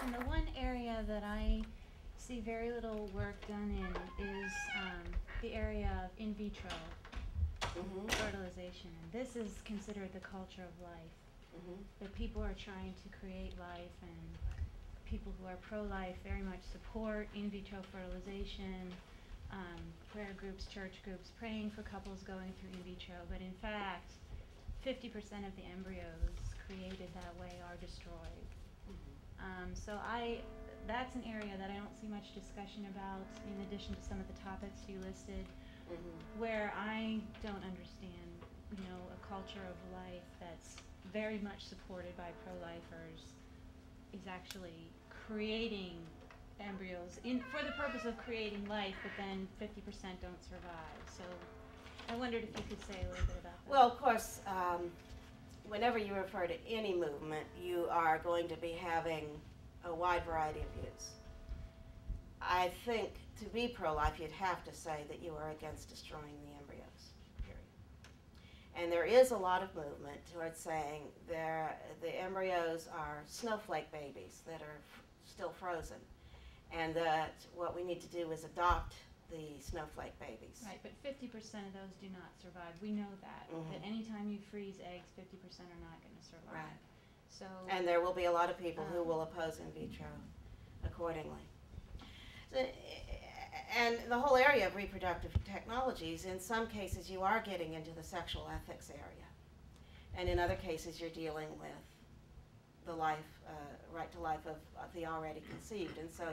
And the one area that I see very little work done in is the area of in vitro fertilization. And this is considered the culture of life. That people are trying to create life, and people who are pro-life very much support in vitro fertilization, prayer groups, church groups, praying for couples going through in vitro. But in fact, 50% of the embryos created that way are destroyed. So that's an area that I don't see much discussion about, in addition to some of the topics you listed, where I don't understand, a culture of life that's very much supported by pro-lifers is actually creating embryos for the purpose of creating life, but then 50% don't survive. So I wondered if you could say a little bit about that. Well, of course, whenever you refer to any movement, you are going to be having a wide variety of views. I think to be pro-life, you'd have to say that you are against destroying the embryos, period. And there is a lot of movement towards saying the embryos are snowflake babies that are still frozen, and that what we need to do is adopt the snowflake babies. Right, but 50% of those do not survive. We know that. That anytime you freeze eggs, 50% are not going to survive. Right. So, and there will be a lot of people who will oppose in vitro accordingly. So, and the whole area of reproductive technologies, in some cases you are getting into the sexual ethics area. And in other cases you're dealing with the life, right to life of the already conceived. And so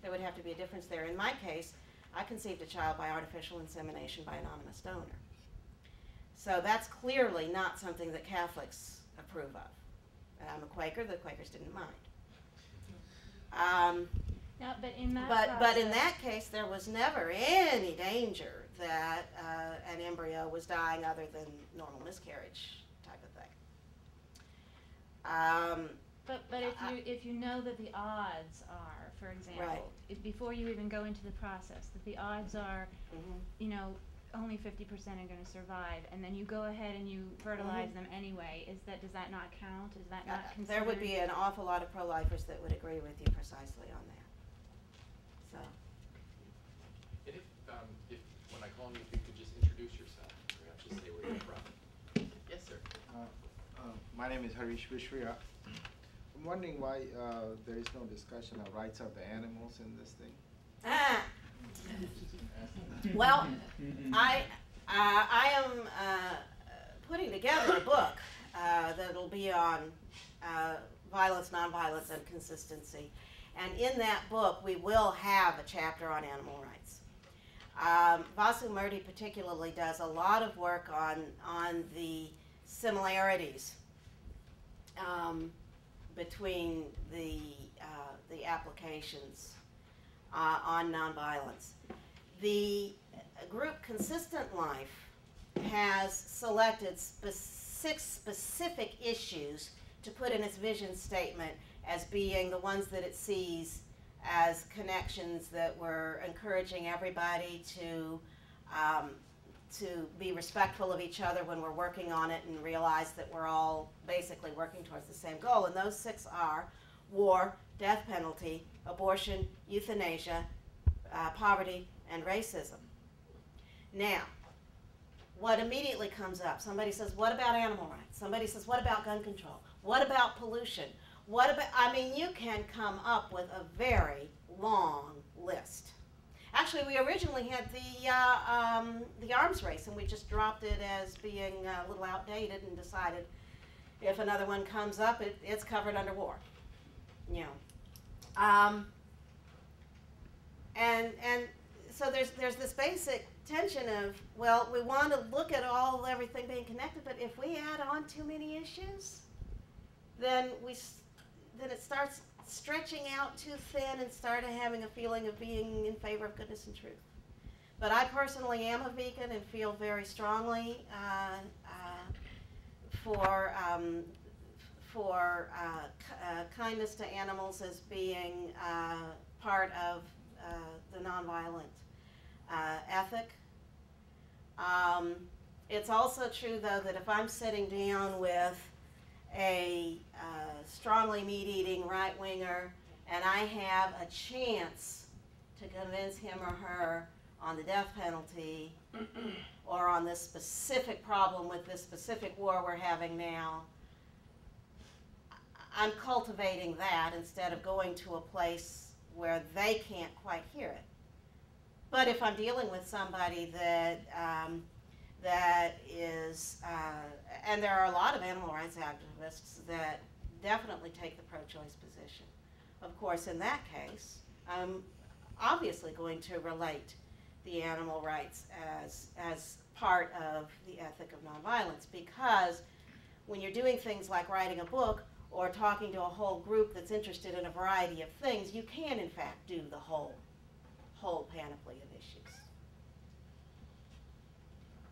there would have to be a difference there. In my case, I conceived a child by artificial insemination by anonymous donor. So that's clearly not something that Catholics approve of. I'm a Quaker, the Quakers didn't mind. no, but in that but in that case, there was never any danger that an embryo was dying other than normal miscarriage type of thing. But if you know that the odds are, for example, right. Before you even go into the process, that the odds are, only 50% are going to survive, and then you go ahead and you fertilize them anyway, does that not count? Is that not considered? There would be an awful lot of pro-lifers that would agree with you precisely on that. So. And if when I call on you, if you could just introduce yourself, perhaps just say where you're from. Yes, sir. My name is Harish Vishriya. I'm wondering why there is no discussion of rights of the animals in this thing. Well, I am putting together a book that'll be on violence, nonviolence, and consistency. And in that book, we will have a chapter on animal rights. Vasu Murthy particularly does a lot of work on the similarities between the applications on nonviolence. The group Consistent Life has selected 6 specific issues to put in its vision statement as being the ones that it sees as connections that we're encouraging everybody to be respectful of each other when we're working on it, and realize that we're all basically working towards the same goal. And those 6 are war, death penalty, abortion, euthanasia, poverty, and racism. Now, what immediately comes up? Somebody says, what about animal rights? Somebody says, what about gun control? What about pollution? What about, I mean, you can come up with a very long list. Actually, we originally had the arms race, and we just dropped it as being a little outdated and decided if another one comes up, it's covered under war. And so there's this basic tension of, well, we want to look at everything being connected, but if we add on too many issues, then it starts stretching out too thin and start having a feeling of being in favor of goodness and truth. But I personally am a vegan and feel very strongly for kindness to animals as being part of the nonviolent ethic. It's also true, though, that if I'm sitting down with a strongly meat-eating right-winger and I have a chance to convince him or her on the death penalty or on this specific problem with this specific war we're having now, I'm cultivating that instead of going to a place where they can't quite hear it. But if I'm dealing with somebody that that is, and there are a lot of animal rights activists that definitely take the pro-choice position. Of course, in that case, I'm obviously going to relate the animal rights as part of the ethic of nonviolence, because when you're doing things like writing a book or talking to a whole group that's interested in a variety of things, you can in fact do the whole panoply of issues.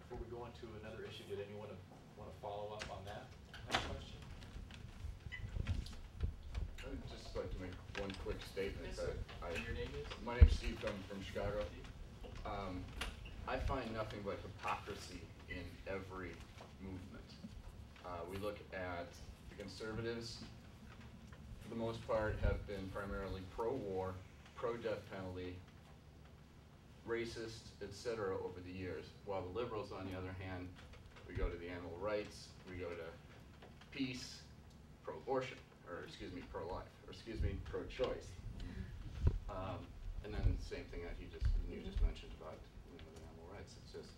Before we go on to another issue, did anyone want to follow up on that question? I'd just like to make one quick statement. Yes, sir. And your name is? My name's Steve, I'm from Chicago. I find nothing but hypocrisy in every movement. We look at the conservatives, for the most part, have been primarily pro-war, pro-death penalty, racist, etc. over the years, while the liberals, on the other hand, we go to the animal rights, we go to peace, pro-abortion, or excuse me, pro-life, or excuse me, pro-choice. And then the same thing that you just mentioned about the animal rights. It's just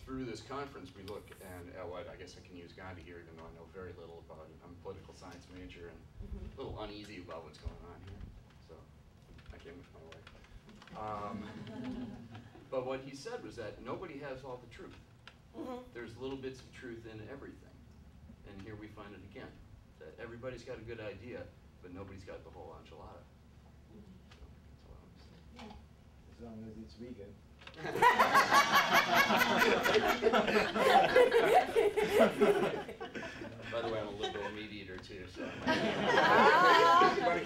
through this conference we look and I guess I can use Gandhi here, even though I know very little about it. I'm a political science major and a little uneasy about what's going on here. So I came with my wife. But what he said was that nobody has all the truth. There's little bits of truth in everything. And here we find it again, that everybody's got a good idea, but nobody's got the whole enchilada. So that's all I have to say. As long as it's vegan. By the way, I'm a liberal meat eater too, so.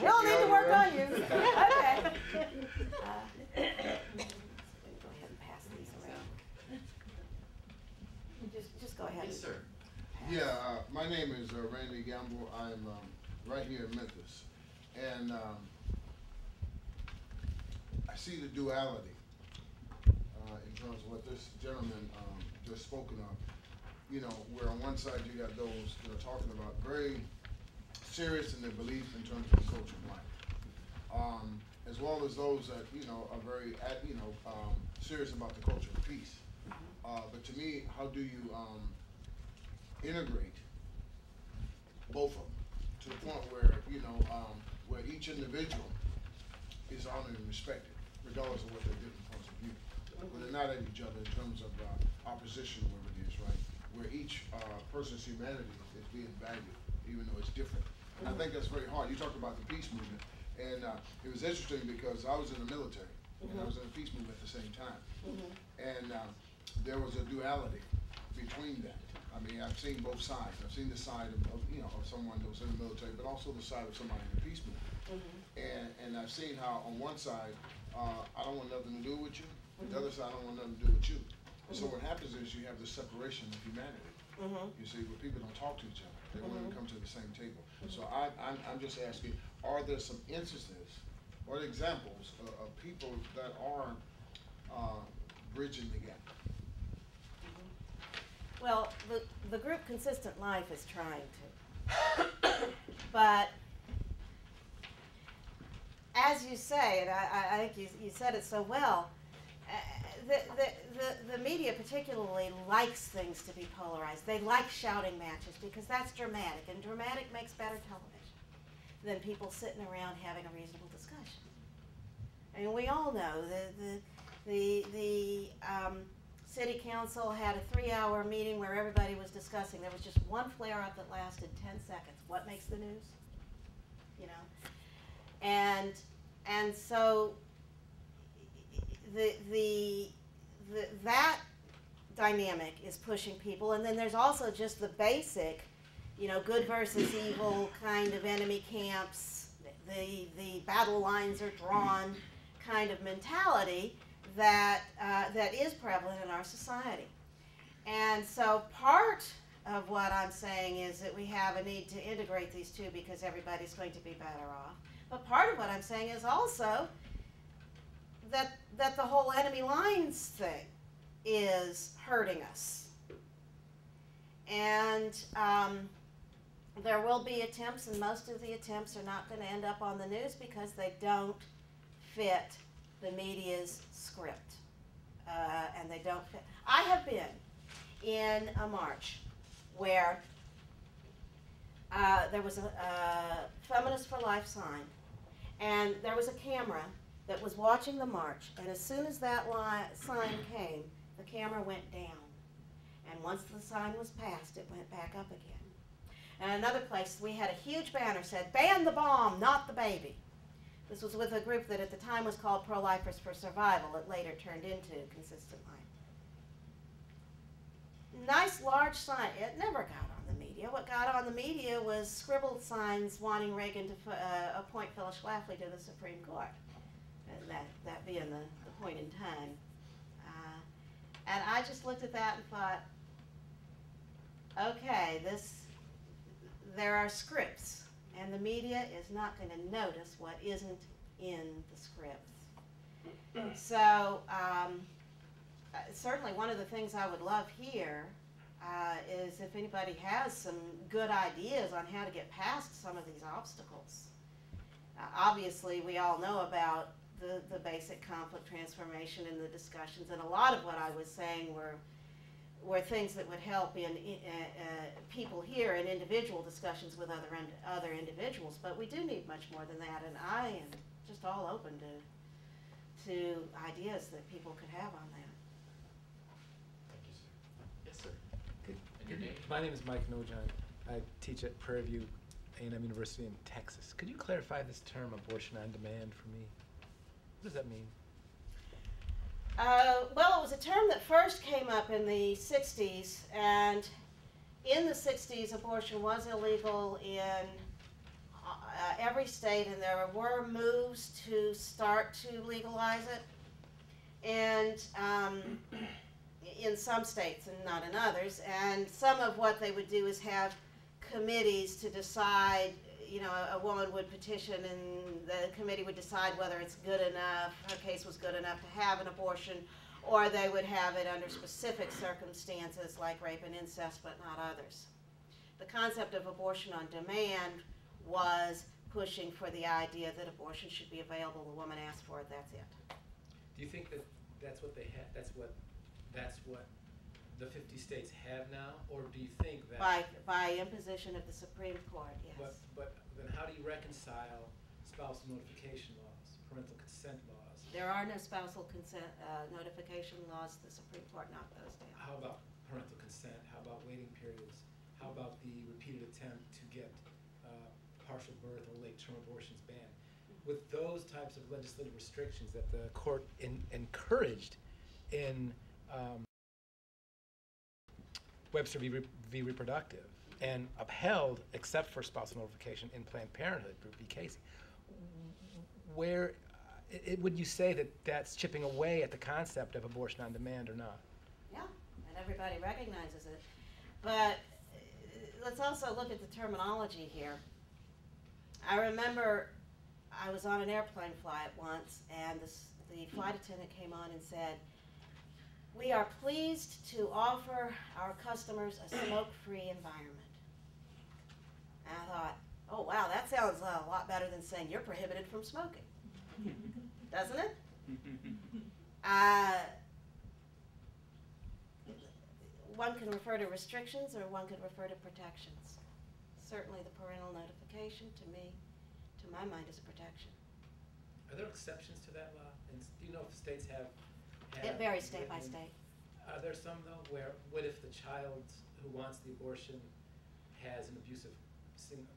We'll need to work on you. Okay. Go ahead and pass these around. Just go ahead. Yes, sir. Yeah, my name is Randy Gamble. I'm right here in Memphis. And I see the duality in terms of what this gentleman just spoken of. You know, where on one side you got those that are talking about very serious in their beliefs in terms of the culture of life. As well as those that, you know, are very, serious about the culture of peace. But to me, how do you integrate both of them to the point where, where each individual is honored and respected, regardless of what their different points of view. Where they're not at each other in terms of opposition, whatever it is, right? Where each person's humanity is being valued, even though it's different. And I think that's very hard. You talked about the peace movement, and it was interesting because I was in the military, and I was in the peace movement at the same time. And there was a duality between that. I mean, I've seen both sides. I've seen the side of someone that was in the military, but also the side of somebody in the peace movement. And I've seen how on one side, I don't want nothing to do with you. The other side, I don't want nothing to do with you. So what happens is you have this separation of humanity. You see, where people don't talk to each other. They won't even come to the same table. So I'm just asking, are there some instances or examples of people that are bridging the gap? Well, the group Consistent Life is trying to. But as you say, and I think you said it so well, the media particularly likes things to be polarized. They like shouting matches because that's dramatic, and dramatic makes better television than people sitting around having a reasonable discussion. I mean, we all know the city council had a 3-hour meeting where everybody was discussing. There was just one flare-up that lasted 10 seconds. What makes the news? You know, and so that dynamic is pushing people, and then there's also just the basic, good versus evil kind of enemy camps. The battle lines are drawn kind of mentality that is prevalent in our society. And so part of what I'm saying is that we have a need to integrate these two because everybody's going to be better off. But part of what I'm saying is also that the whole enemy lines thing is hurting us. And there will be attempts, and most of the attempts are not going to end up on the news because they don't fit the media's script. And they don't fit. I have been in a march where there was a Feminist for Life sign, and there was a camera that was watching the march, and as soon as that sign came, the camera went down. And once the sign was passed, it went back up again. And another place, we had a huge banner said, "Ban the bomb, not the baby." This was with a group that at the time was called Pro-Lifers for Survival. It later turned into Consistent Life. Nice large sign. It never got on the media. What got on the media was scribbled signs wanting Reagan to appoint Phyllis Schlafly to the Supreme Court. And that being the point in time. And I just looked at that and thought, okay, there are scripts, and the media is not going to notice what isn't in the scripts. So certainly one of the things I would love here is if anybody has some good ideas on how to get past some of these obstacles. Obviously, we all know about the basic conflict transformation and the discussions, and a lot of what I was saying were things that would help in people here in individual discussions with other individuals. But we do need much more than that, and I am just all open to ideas that people could have on that. Thank you, sir. Yes, sir. Good. And your name? My name is Mike Nojan. I teach at Prairie View A&M University in Texas. Could you clarify this term, abortion on demand, for me? What does that mean? Well, it was a term that first came up in the 60s, and in the 60s, abortion was illegal in every state, and there were moves to start to legalize it, and in some states and not in others. And some of what they would do is have committees to decide. You know, a woman would petition, and the committee would decide whether it's good enough, her case was good enough to have an abortion, or they would have it under specific circumstances like rape and incest, but not others. The concept of abortion on demand was pushing for the idea that abortion should be available. The woman asked for it, that's it. Do you think that that's what they have? That's what the 50 states have now, or do you think that By imposition of the Supreme Court, yes. But then how do you reconcile spousal notification laws, parental consent laws? There are no spousal consent notification laws. The Supreme Court knocked those down. How about parental consent? How about waiting periods? How about the repeated attempt to get partial birth or late-term abortions banned? With those types of legislative restrictions that the court encouraged in Webster v. Reproductive, and upheld, except for spousal notification, in Planned Parenthood v. Casey, where would you say that that's chipping away at the concept of abortion on demand or not? Yeah, and everybody recognizes it. But let's also look at the terminology here. I remember I was on an airplane flight once, and the flight attendant came on and said, "We are pleased to offer our customers a smoke-free environment." And I thought, oh wow, that sounds a lot better than saying you're prohibited from smoking. Doesn't it? One can refer to restrictions, or one could refer to protections. Certainly the parental notification, to my mind, is a protection. Are there exceptions to that law? And do you know if states have It varies state by state. Are there some, though, where what if the child who wants the abortion has an abusive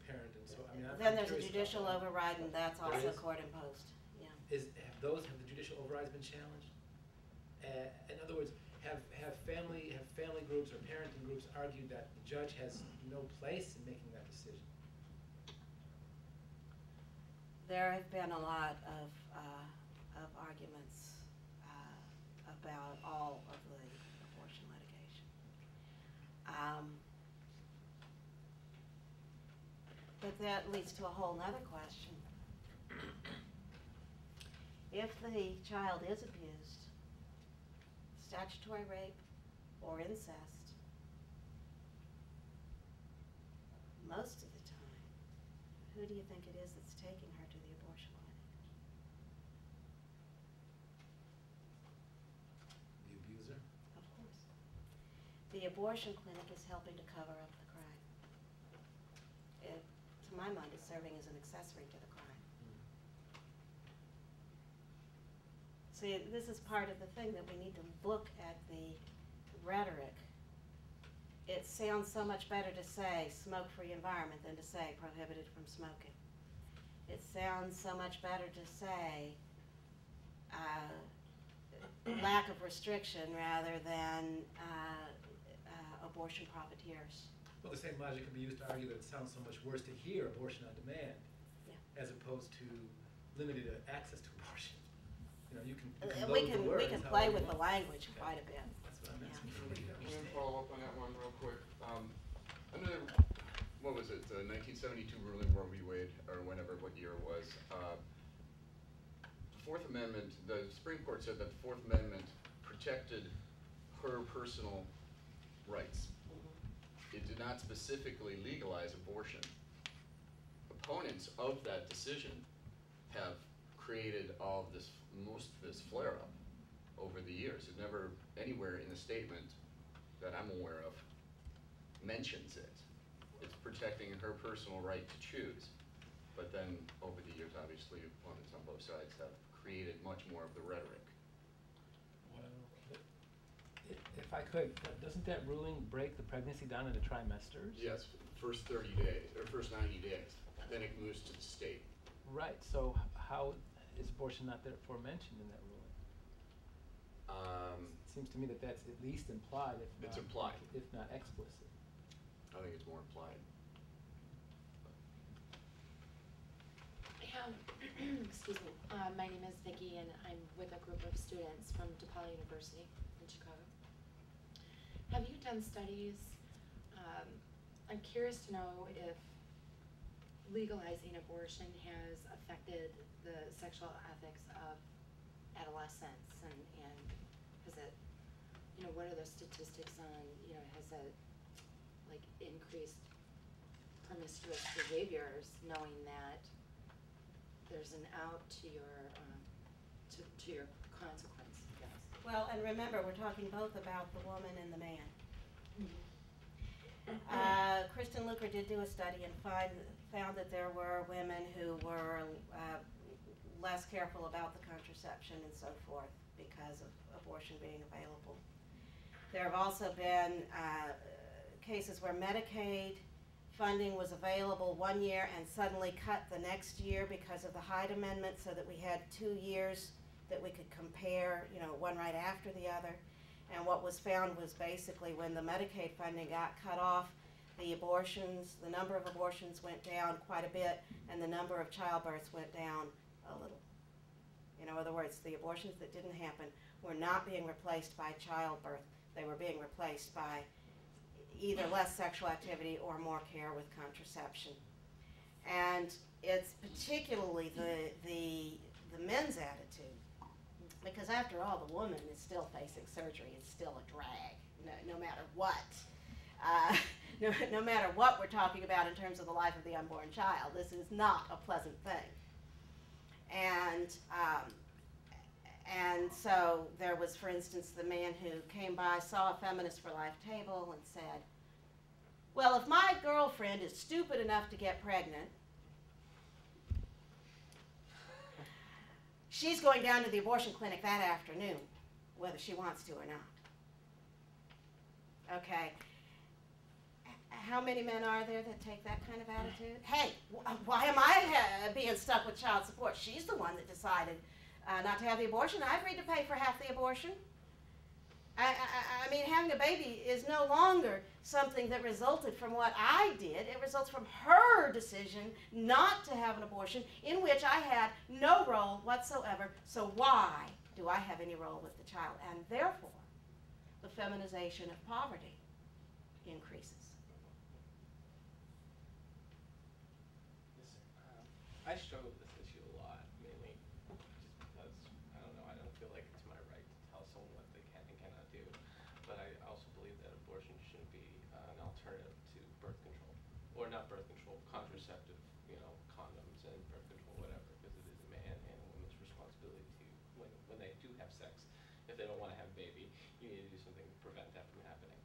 parent, and so, I mean, Then there's a judicial override, and that's There also is? court imposed. Yeah. Have the judicial overrides been challenged? In other words, have family groups or parenting groups argued that the judge has no place in making that decision? There have been a lot of arguments about all of the abortion litigation. But that leads to a whole nother question. if the child is abused, statutory rape or incest, most of the time, who do you think it is that's taking her to the abortion clinic? The abuser? Of course. The abortion clinic is helping to cover up the crime. It, to my mind, is serving as an accessory to the crime. See, this is part of the thing that we need to look at the rhetoric. It sounds so much better to say smoke-free environment than to say prohibited from smoking. It sounds so much better to say lack of restriction rather than abortion profiteers. Well, the same logic can be used to argue that it sounds so much worse to hear abortion on demand as opposed to limited access to abortion. You know, you can We load the words can how play you with the want. language quite a bit. That's what I'm asking Yeah. for you to Let me understand. follow up on that one real quick. Under, what was it, the 1972 ruling Roe v. Wade, or whenever, what year it was, the Fourth Amendment, the Supreme Court said that the Fourth Amendment protected her personal rights. It did not specifically legalize abortion. Opponents of that decision have created all of this, most of this flare-up over the years. It never, anywhere in the statement that I'm aware of, mentions it. It's protecting her personal right to choose. But then, over the years, obviously, opponents on both sides have created much more of the rhetoric. Well, if I could, doesn't that ruling break the pregnancy down into trimesters? Yes, first 30 days, or first 90 days. Then it moves to the state. Right, so how is abortion not therefore mentioned in that ruling? It seems to me that that's at least implied, if not, It's implied. if not explicit. I think it's more implied. Excuse me. My name is Vicki, and I'm with a group of students from DePaul University in Chicago. Have you done studies? I'm curious to know if legalizing abortion has affected the sexual ethics of adolescents, and has it, you know, what are the statistics on, you know, has it like increased promiscuous behaviors, knowing that there's an out to your to your consequence, I guess. Well, and remember, we're talking both about the woman and the man. Kristen Luker did do a study and found that there were women who were less careful about the contraception and so forth because of abortion being available. There have also been cases where Medicaid funding was available one year and suddenly cut the next year because of the Hyde Amendment, so that we had 2 years that we could compare, you know, one right after the other. And what was found was basically when the Medicaid funding got cut off, the number of abortions went down quite a bit, and the number of childbirths went down a little. In other words, the abortions that didn't happen were not being replaced by childbirth. They were being replaced by either less sexual activity or more care with contraception. And it's particularly the men's attitude, because after all, the woman is still facing surgery. It's still a drag, no matter what. No matter what we're talking about in terms of the life of the unborn child, this is not a pleasant thing. And so there was, for instance, the man who came by, saw a Feminists for Life table and said, well, if my girlfriend is stupid enough to get pregnant, she's going down to the abortion clinic that afternoon, whether she wants to or not. Okay. How many men are there that take that kind of attitude? Hey, why am I being stuck with child support? She's the one that decided not to have the abortion. I agreed to pay for half the abortion. I mean, having a baby is no longer something that resulted from what I did. It results from her decision not to have an abortion, in which I had no role whatsoever. So why do I have any role with the child? And therefore, the feminization of poverty increases. Yes, sir. I struggle with this issue a lot, mainly just because sex. If they don't want to have a baby, you need to do something to prevent that from happening.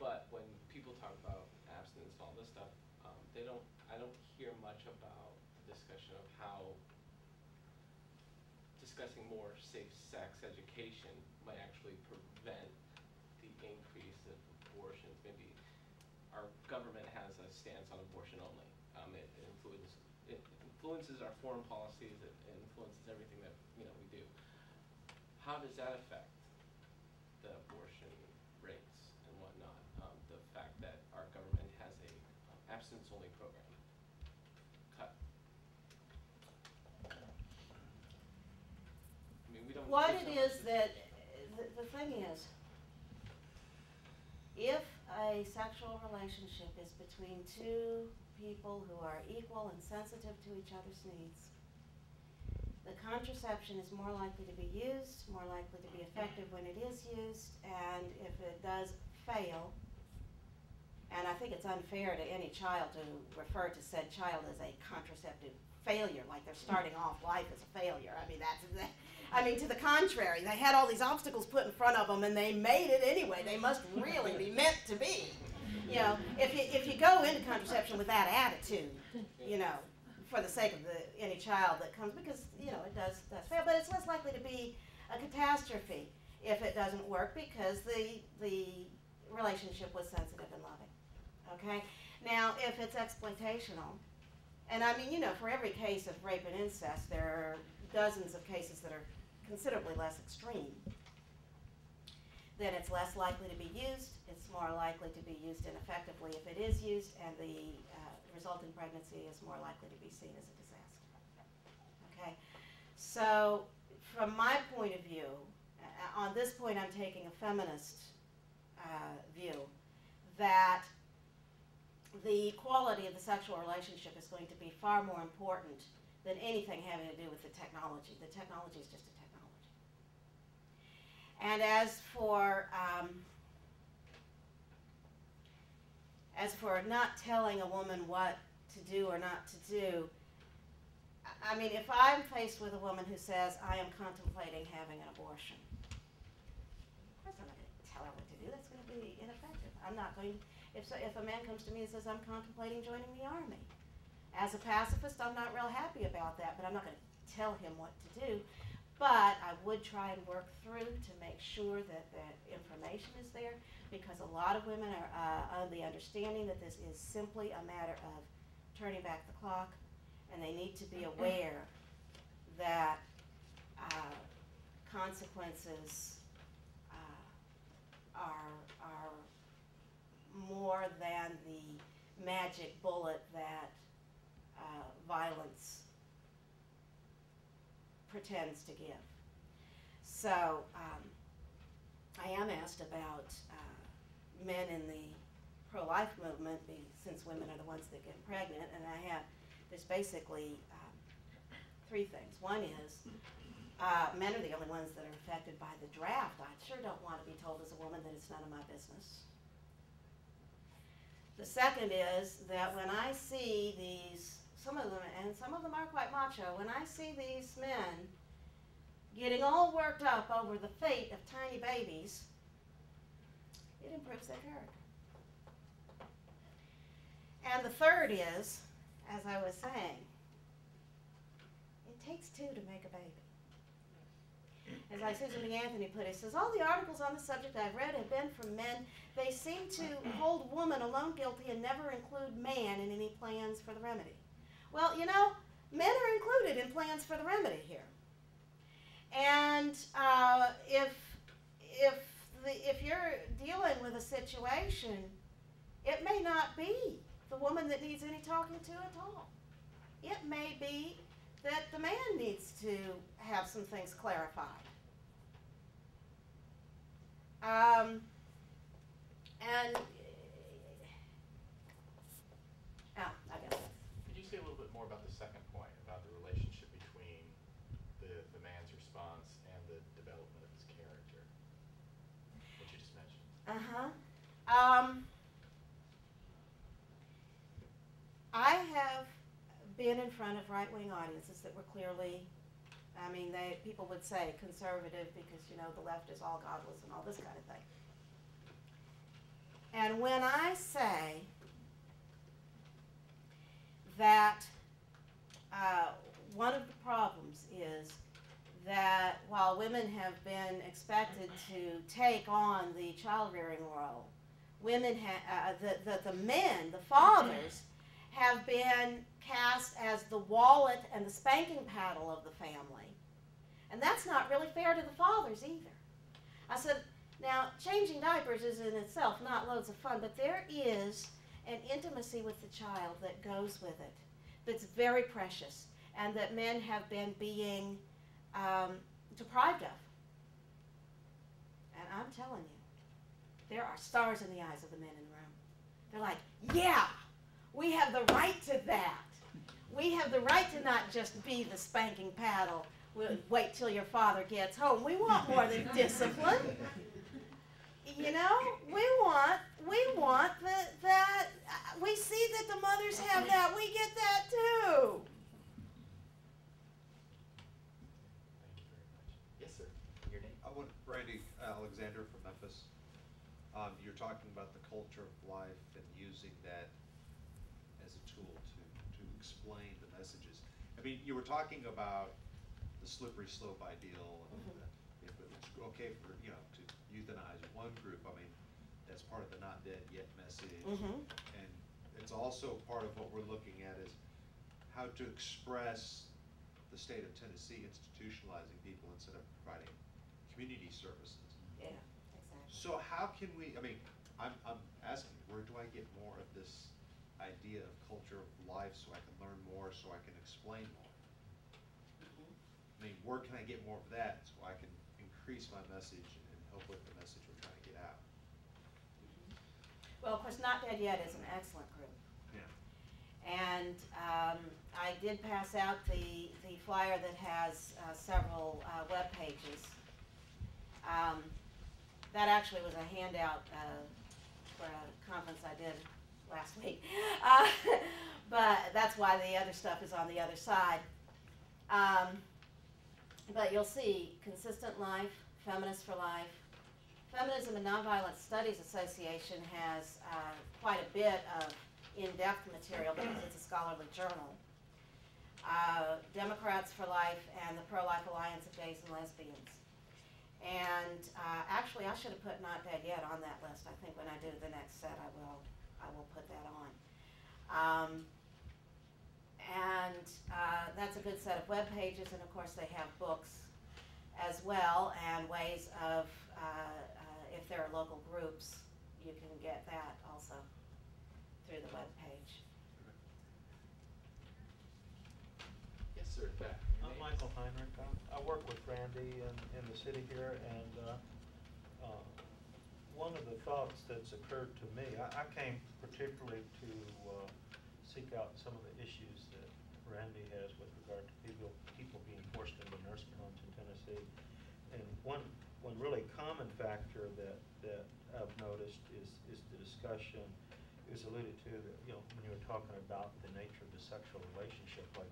But when people talk about abstinence and all this stuff, I don't hear much about the discussion of how discussing more safe sex education might actually prevent the increase of abortions. Maybe our government has a stance on abortion only. It influences our foreign policies. It influences everything that we do. How does that affect the abortion rates and whatnot? The fact that our government has a abstinence-only program. Cut. I mean, we don't. What it is that, the thing is, if a sexual relationship is between two people who are equal and sensitive to each other's needs, the contraception is more likely to be used, more likely to be effective when it is used, and if it does fail, and I think it's unfair to any child to refer to said child as a contraceptive failure, like they're starting off life as a failure. I mean, to the contrary, they had all these obstacles put in front of them, and they made it anyway. They must really be meant to be. If you go into contraception with that attitude, for the sake of any child that comes, because it does fail, but it's less likely to be a catastrophe if it doesn't work because the relationship was sensitive and loving. Okay? Now, if it's exploitational, and I mean, for every case of rape and incest, there are dozens of cases that are considerably less extreme, then it's less likely to be used. It's more likely to be used ineffectively if it is used, and the resulting pregnancy is more likely to be seen as a disaster. Okay? So, from my point of view, on this point I'm taking a feminist view, that the quality of the sexual relationship is going to be far more important than anything having to do with the technology. The technology is just a technology. And as for not telling a woman what to do or not to do, I mean, if I'm faced with a woman who says, I am contemplating having an abortion, of course I'm not going to tell her what to do. That's going to be ineffective. I'm not going to. If a man comes to me and says, I'm contemplating joining the Army, as a pacifist, I'm not real happy about that, but I'm not going to tell him what to do. But I would try and work through to make sure that that information is there, because a lot of women are of the understanding that this is simply a matter of turning back the clock, and they need to be aware that consequences are more than the magic bullet that violence pretends to give. So I am asked about men in the pro-life movement, since women are the ones that get pregnant, and there's basically three things. One is men are the only ones that are affected by the draft. I sure don't want to be told as a woman that it's none of my business. The second is that when I see some of them are quite macho, when I see these men getting all worked up over the fate of tiny babies, it improves their character. And the third is, as I was saying, it takes two to make a baby. As like Susan B. Anthony put it, says, all the articles on the subject I've read have been from men. They seem to hold woman alone guilty and never include man in any plans for the remedy. Well, men are included in plans for the remedy here. And if you're dealing with a situation, it may not be the woman that needs any talking to at all. It may be that the man needs to have some things clarified. I guess. Could you say a little bit more about the second point, about the relationship between the man's response and the development of his character, what you just mentioned? I have been in front of right-wing audiences that were clearly I mean, people would say conservative because, you know, the left is all godless and all this kind of thing. And when I say that one of the problems is that while women have been expected to take on the child-rearing role, women the men, the fathers, have been cast as the wallet and the spanking paddle of the family. And that's not really fair to the fathers either. I said, now, changing diapers is in itself not loads of fun, but there is an intimacy with the child that goes with it that's very precious and that men have been being deprived of. And I'm telling you, there are stars in the eyes of the men in the room. They're like, yeah, we have the right to that. We have the right to not just be the spanking paddle. We'll wait till your father gets home. We want more than discipline. You know, we want that we see that the mothers have that. We get that too. Thank you very much. Yes, sir. Your name? I want Randy Alexander from Memphis. You're talking about the culture of life and using that as a tool to explain the messages. I mean, you were talking about the slippery slope ideal, and if it's okay for, you know, to euthanize one group. I mean, that's part of the not dead yet message. And it's also part of what we're looking at is how to express the state of Tennessee institutionalizing people instead of providing community services. Yeah, exactly. So how can we, I mean, I'm asking, where do I get more of this idea of culture of life so I can learn more, so I can explain more? I mean, where can I get more of that so I can increase my message and help with the message we're trying to get out? Well, of course, Not Dead Yet is an excellent group. Yeah. And I did pass out the flyer that has several web pages. That actually was a handout for a conference I did last week. But that's why the other stuff is on the other side. But you'll see Consistent Life, Feminists for Life. Feminism and Nonviolence Studies Association has quite a bit of in-depth material because it's a scholarly journal. Democrats for Life and the Pro-Life Alliance of Gays and Lesbians. And actually, I should have put Not Dead Yet on that list. I think when I do the next set, I will put that on. And that's a good set of web pages, and of course they have books as well, and ways of, if there are local groups, you can get that also through the web page. Yes, sir. Back. Your I'm name? Michael Heinrich. I work with Randy in the city here, and one of the thoughts that's occurred to me, I came particularly to seek out some of the issues that Randy has with regard to people being forced into nursing homes in Tennessee. And one really common factor that I've noticed is the discussion, it was alluded to, that, you know, when you were talking about the nature of the sexual relationship, like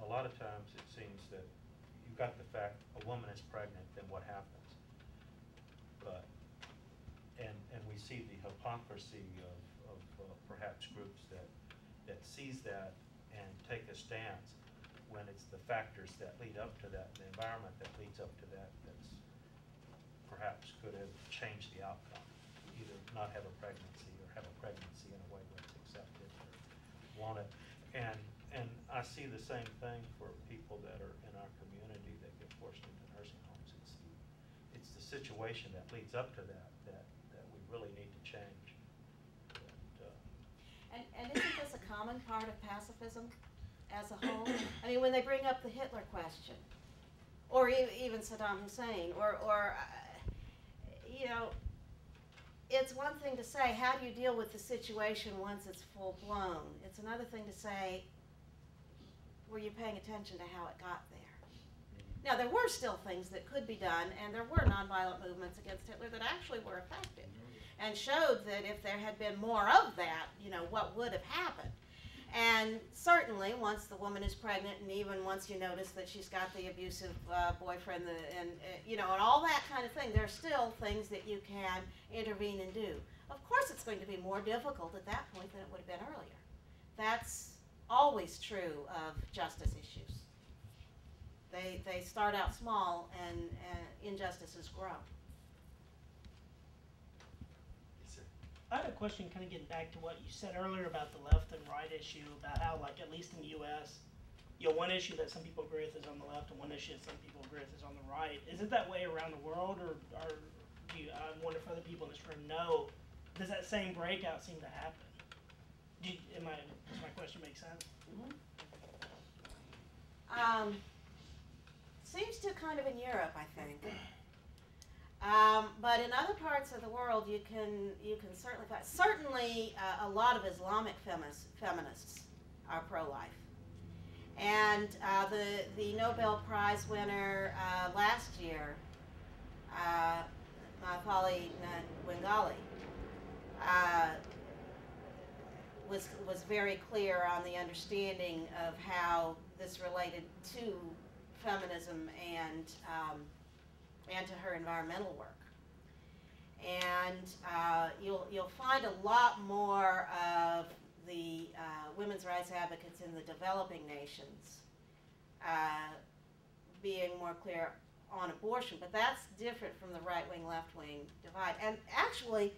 a lot of times it seems that you've got the fact a woman is pregnant, then what happens? But, and we see the hypocrisy of perhaps groups that sees that and take a stance when it's the factors that lead up to that, the environment that leads up to that, that's perhaps could have changed the outcome. Either not have a pregnancy or have a pregnancy in a way that's accepted or wanted. And I see the same thing for people that are in our community that get forced into nursing homes. It's the situation that leads up to that we really need to change. And isn't this a common part of pacifism as a whole? I mean, when they bring up the Hitler question, or even Saddam Hussein, or you know, it's one thing to say, how do you deal with the situation once it's full blown? It's another thing to say, were you paying attention to how it got there? Now, there were still things that could be done, and there were nonviolent movements against Hitler that actually were effective and showed that if there had been more of that, you know, what would have happened. And certainly, once the woman is pregnant, and even once you notice that she's got the abusive boyfriend, and all that kind of thing, there are still things that you can intervene and do. Of course, it's going to be more difficult at that point than it would have been earlier. That's always true of justice issues. They start out small, and injustices grow. I had a question, kind of getting back to what you said earlier about the left and right issue, about how, like, at least in the U.S., one issue that some people agree with is on the left, and one issue that some people agree with is on the right. Is it that way around the world, or do you, I wonder if other people in this room know, does that same breakout seem to happen? Does my question make sense? Seems to kind of in Europe, I think. But in other parts of the world, you can certainly find, a lot of Islamic feminists are pro-life. And the Nobel Prize winner last year, Malala Yousafzai, was very clear on the understanding of how this related to feminism and to her environmental work. And you'll find a lot more of the women's rights advocates in the developing nations being more clear on abortion, but that's different from the right-wing, left-wing divide. And actually,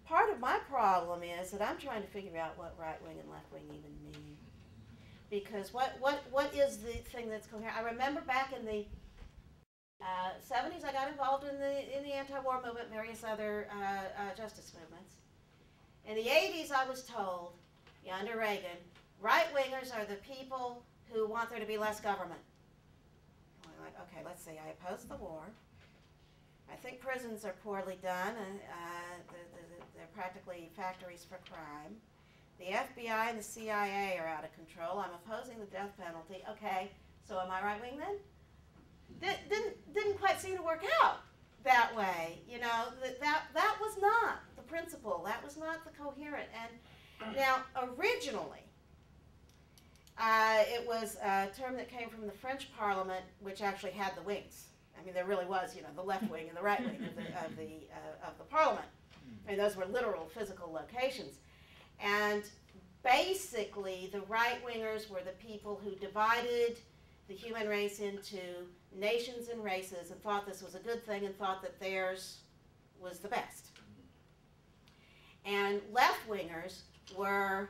part of my problem is that I'm trying to figure out what right-wing and left-wing even mean. Because what is the thing that's coherent? I remember back in the 70s, I got involved in the anti-war movement, various other justice movements. In the 80s, I was told, under Reagan, right-wingers are the people who want there to be less government. And I'm like, okay, let's see, I oppose the war. I think prisons are poorly done. They're practically factories for crime. The FBI and the CIA are out of control. I'm opposing the death penalty. Okay, so am I right-wing then? Didn't quite seem to work out that way. That was not the principle. That was not the coherent. And now, originally, it was a term that came from the French Parliament, which actually had the wings. I mean, there really was, the left wing and the right wing of the Parliament. I mean, those were literal physical locations. And basically, the right-wingers were the people who divided the human race into nations and races and thought this was a good thing and thought that theirs was the best. And left-wingers were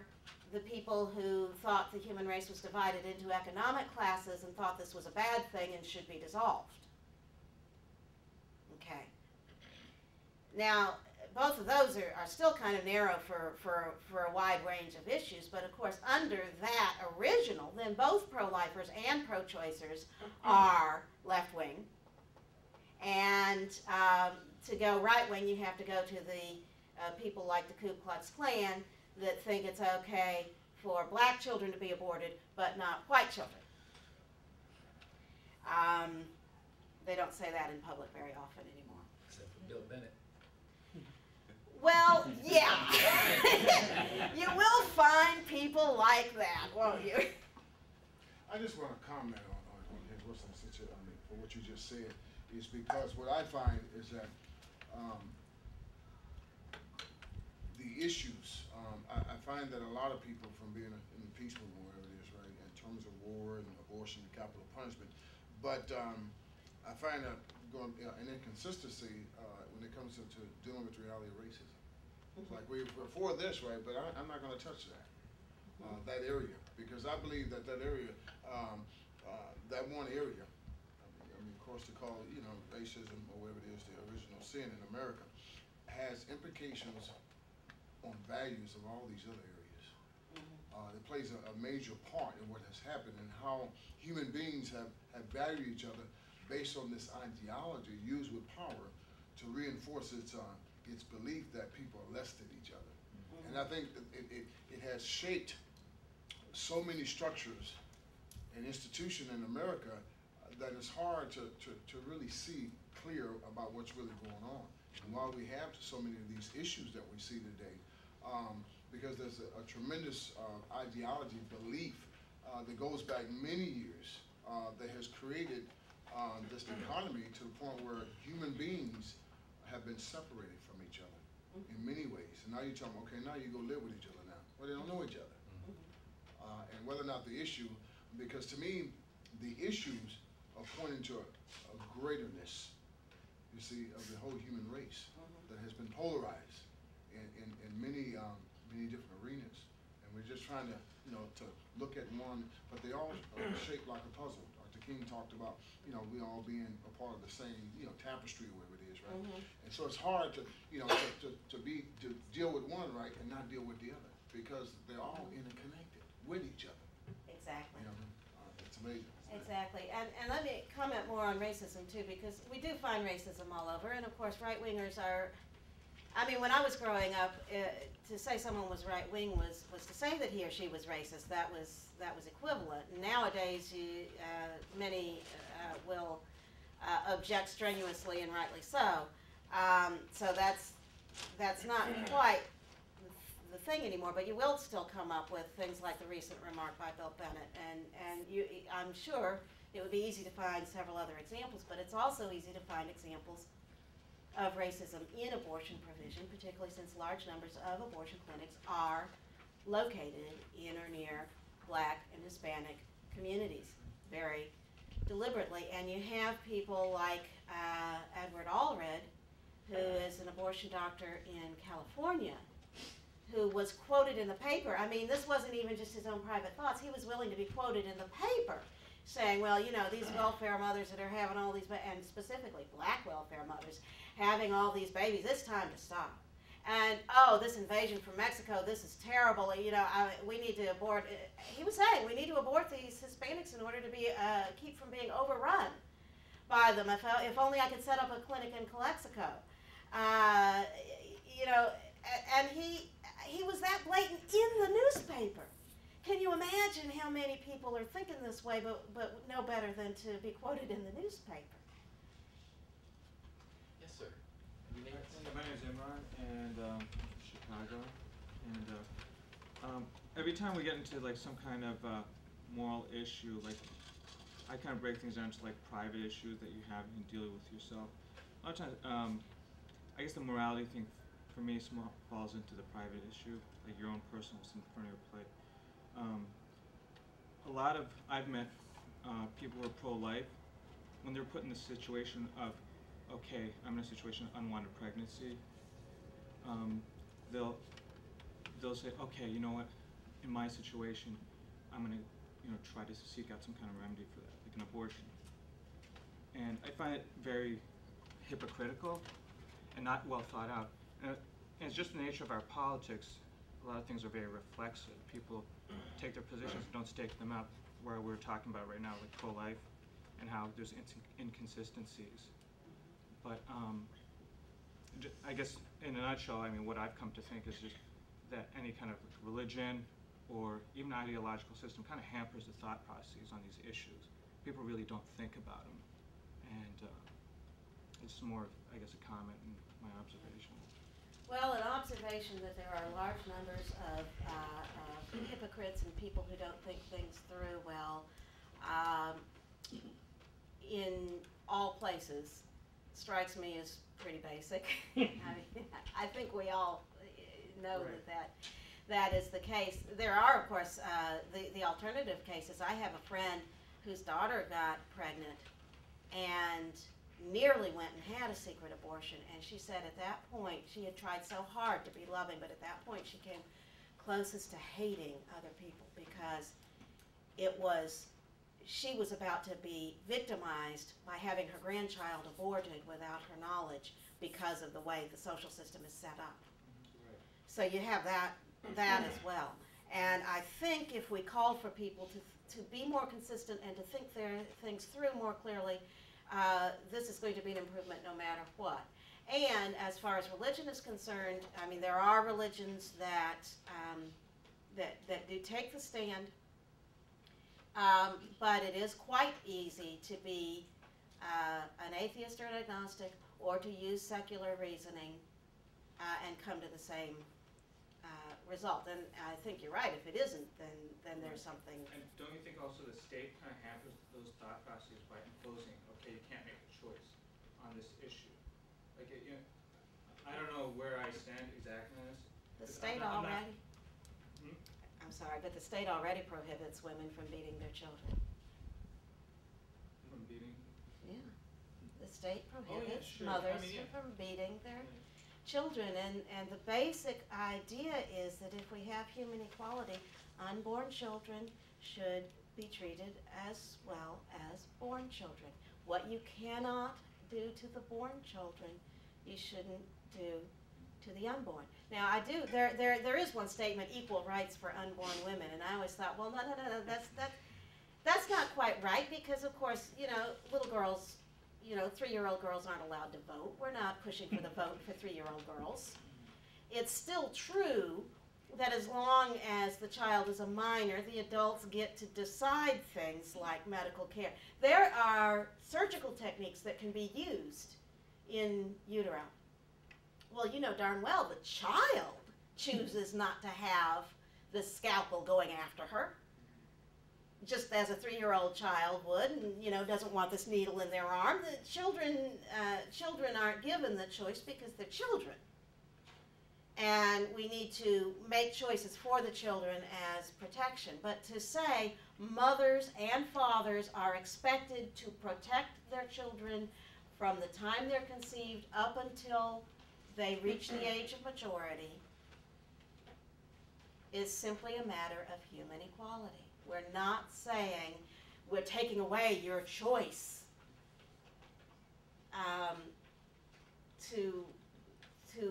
the people who thought the human race was divided into economic classes and thought this was a bad thing and should be dissolved. Okay. Now, both of those are still kind of narrow for a wide range of issues, but of course under that original, then both pro-lifers and pro-choicers are left-wing. And to go right-wing, you have to go to the people like the Ku Klux Klan that think it's okay for black children to be aborted, but not white children. They don't say that in public very often anymore. Except for Bill Bennett. Well, yeah. You will find people like that, won't you? I just want to comment on his listening for what you just said, is because what I find is that the issues, I find that a lot of people from being in the peace movement, wherever it is, right, in terms of war and abortion and capital punishment, but I find that an inconsistency when it comes to dealing with the reality of racism. It's like we're for this, right, but I'm not going to touch that area, because I believe that area, that one area, I mean, of course, to call it, racism or whatever it is, the original sin in America, has implications on values of all these other areas. It plays a major part in what has happened and how human beings have valued each other based on this ideology used with power to reinforce its belief that people are less than each other. And I think that it has shaped so many structures and institutions in America that it's hard to really see clear about what's really going on. And while we have so many of these issues that we see today, because there's a tremendous ideology, belief that goes back many years that has created this economy to the point where human beings have been separated from each other in many ways. And now you're talking, okay, now you go live with each other now. Well, they don't know each other. And whether or not the issue, because to me, the issues are pointing to a greaterness, you see, of the whole human race that has been polarized in many different arenas. And we're just trying to, to look at one, but they all are shaped like a puzzle. Dr. King talked about, we all being a part of the same, tapestry or whatever it is, right? And so it's hard to, to deal with one, right, and not deal with the other, because they're all interconnected with each other. Exactly. It's amazing. Exactly. And let me comment more on racism too, because we do find racism all over, and of course right-wingers are, I mean, when I was growing up, to say someone was right-wing was to say that he or she was racist. That was equivalent. Nowadays, many will object strenuously, and rightly so. So that's not quite the thing anymore, but you will still come up with things like the recent remark by Bill Bennett, and I'm sure it would be easy to find several other examples, but it's also easy to find examples of racism in abortion provision, particularly since large numbers of abortion clinics are located in or near Black and Hispanic communities, very deliberately. And you have people like Edward Allred, who is an abortion doctor in California, who was quoted in the paper. I mean, this wasn't even just his own private thoughts. He was willing to be quoted in the paper saying, well, these welfare mothers that are having all these, and specifically Black welfare mothers, having all these babies, it's time to stop. And, oh, this invasion from Mexico, this is terrible, we need to abort. He was saying we need to abort these Hispanics in order to be keep from being overrun by them. If only I could set up a clinic in Calexico. And he was that blatant in the newspaper. Can you imagine how many people are thinking this way, but no better than to be quoted in the newspaper? Yes, sir. My name is Imran, and Chicago. And every time we get into like some kind of moral issue, like I kind of break things down to like private issues that you have and deal with yourself. A lot of times, I guess the morality thing for me falls into the private issue, like your own personal in front of your plate. I've met people who are pro-life when they're put in the situation of, okay, I'm in a situation of unwanted pregnancy. They'll say, okay, you know what? In my situation, I'm gonna, try to seek out some kind of remedy for that, like an abortion. And I find it very hypocritical and not well thought out. And it's just the nature of our politics. A lot of things are very reflexive. People take their positions and don't stake them out, where we're talking about right now, like pro-life, and how there's inconsistencies. But I guess in a nutshell, I mean, what I've come to think is just that any kind of religion or even ideological system kind of hampers the thought processes on these issues. People really don't think about them. And it's more, I guess, a comment and my observation. Well, an observation that there are large numbers of hypocrites and people who don't think things through well in all places strikes me as pretty basic. I think we all know that is the case. There are, of course, the alternative cases. I have a friend whose daughter got pregnant and nearly went and had a secret abortion, and she said at that point she had tried so hard to be loving, but at that point she came closest to hating other people because she was about to be victimized by having her grandchild aborted without her knowledge because of the way the social system is set up. Right. So you have that as well. And I think if we call for people to be more consistent and to think their things through more clearly, this is going to be an improvement no matter what. And as far as religion is concerned, I mean, there are religions that do take the stand, but it is quite easy to be an atheist or an agnostic, or to use secular reasoning and come to the same result. And I think you're right. If it isn't, then there's something. And don't you think also the state kind of hampers those thought processes by imposing, okay, you can't make a choice on this issue? Like, you know, I don't know where I stand exactly on this. The 'cause state I'm not- already, Hmm? I'm sorry, but the state already prohibits women from beating their children. From beating? Yeah. The state Oh, yeah, prohibits sure. mothers I mean, yeah. from beating their children. And the basic idea is that if we have human equality, unborn children should be treated as well as born children. What you cannot do to the born children, you shouldn't do to the unborn. Now, there is one statement, equal rights for unborn women, and I always thought, well, no, that's not quite right, because of course, little girls, 3-year-old girls aren't allowed to vote. We're not pushing for the vote for 3-year-old girls. It's still true that as long as the child is a minor, the adults get to decide things like medical care. There are surgical techniques that can be used in utero. Well, you know darn well the child chooses not to have the scalpel going after her, just as a 3-year-old child would, and doesn't want this needle in their arm. The children aren't given the choice because they're children. And we need to make choices for the children as protection. But to say mothers and fathers are expected to protect their children from the time they're conceived up until they reach the age of majority is simply a matter of human equality. We're not saying we're taking away your choice to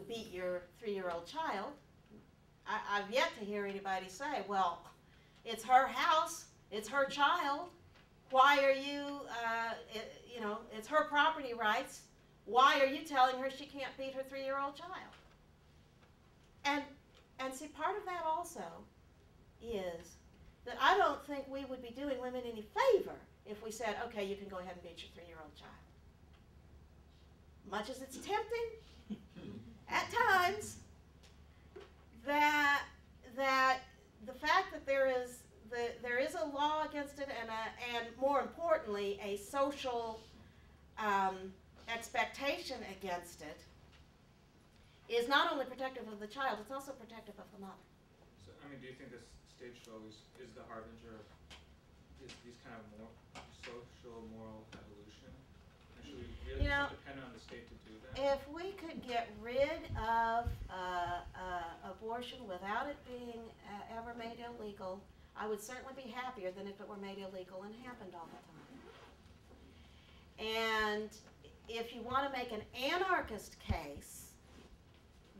beat your 3-year-old child. I've yet to hear anybody say, well, it's her house, it's her child. Why are you, it's her property rights. Why are you telling her she can't beat her 3-year-old child? And see, part of that also is that I don't think we would be doing women any favor if we said, okay, you can go ahead and beat your 3-year-old child. Much as it's tempting, at times, that the fact that there is a law against it, and more importantly, a social expectation against it, is not only protective of the child, it's also protective of the mother. So, I mean, do you think this stage show is the harbinger of these kind of more social, moral evolution? And should we really depend on the state to do that? If we could get rid of abortion without it being ever made illegal, I would certainly be happier than if it were made illegal and happened all the time. And if you want to make an anarchist case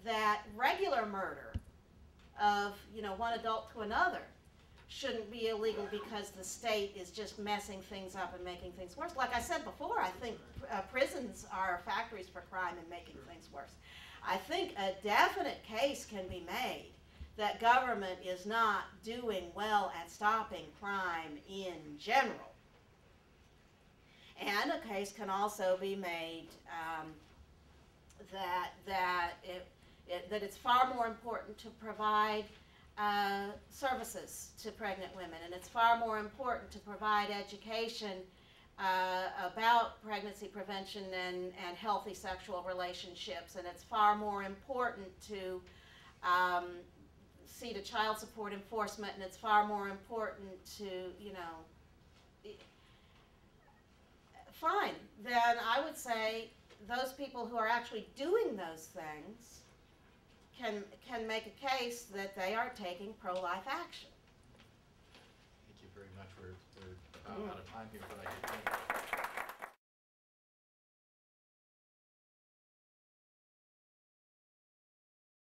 that regular murder of one adult to another shouldn't be illegal because the state is just messing things up and making things worse. Like I said before, I think prisons are factories for crime and making things worse. I think a definite case can be made that government is not doing well at stopping crime in general. And a case can also be made that it's far more important to provide services to pregnant women, and it's far more important to provide education about pregnancy prevention and healthy sexual relationships, and it's far more important to see to child support enforcement, and it's far more important to, fine, then I would say those people who are actually doing those things can make a case that they are taking pro-life action. Thank you very much. We're about out of time here, but I